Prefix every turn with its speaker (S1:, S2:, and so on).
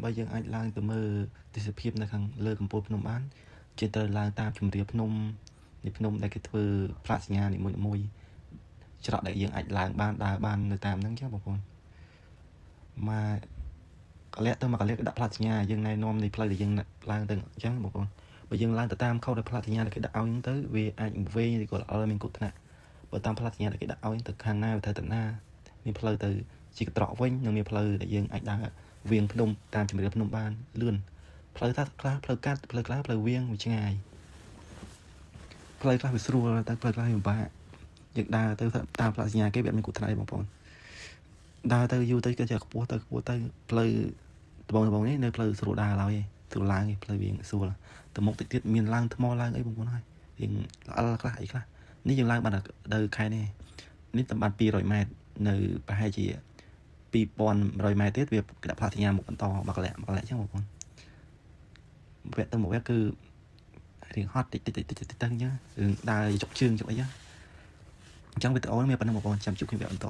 S1: ដើម្បីយើងអាចឡើងទៅមើលទេសភាពនៅខាងលើកំពូលភ្នំបានជាត្រូវឡើងតាមជំរាបភ្នំនេះភ្នំដែលគេធ្វើផ្លាកសញ្ញានីមួយច្រកដែលយើងអាចឡើងបានដើរបាននៅតាមហ្នឹងចឹងបងប្អូនមកកលៈទៅមកកលៈដាក់ផ្លាកសញ្ញាយើងណែនាំនៃផ្លូវដែលយើងឡើងទៅអញ្ចឹងបងប្អូនបើយើងឡើងទៅតាមខុសដោយផ្លាកសញ្ញាដែលគេដាក់ឲ្យហ្នឹងទៅវាអាចវែងឬក៏ល្អមានគ្រោះថ្នាក់បើតាមផ្លាកសញ្ញាដែលគេដាក់ឲ្យទៅខាងណាទៅណាមានផ្លូវទៅជាកត្រកវិញនិងមានផ្លូវដែលយើងអាចដើរវៀងភ្នំតាមជំរាបភ្នំបានលឿនផ្លូវខ្លះផ្លូវកាត់ផ្លូវខ្លះផ្លូវវៀងវាឆ្ងាយផ្លូវខ្លះវាស្រួលតែផ្លូវខ្លះវាពិបាកយើងដើរទៅតាមផ្លាកសញ្ញាគេវាអត់មានគ្រោះថ្នាក់ទេបងប្អូនដើរទៅយូរទៅក៏ជាខ្ពស់ទៅផ្លូវត្បូងនេះនៅផ្លូវស្រួលដើរឡើយស្រួលឡើងផ្លូវវាស្រួលទៅមុខតិចទៀតមានឡើងថ្មឡើងអីបងប្អូនហើយរៀងល្អខ្លះអីខ្លះនេះយើងឡើងបានដល់ខែនេះតំបន់200ម៉ែត្រនៅប្រហែលជា2100ម៉ែត្រទៀតវាដាក់ផ្លាកសញ្ញាមុខបន្តមកកលៈចឹងបងប្អូនវគ្គទៅមួយវគ្គគឺរៀងហត់តិចទៅអញ្ចឹងរឿងដើរជុកជើងជុកអីចឹងវីដេអូនេះមានប៉ុណ្ណឹងបងប្អូនចាំជួបគ្នាវគ្គបន្ត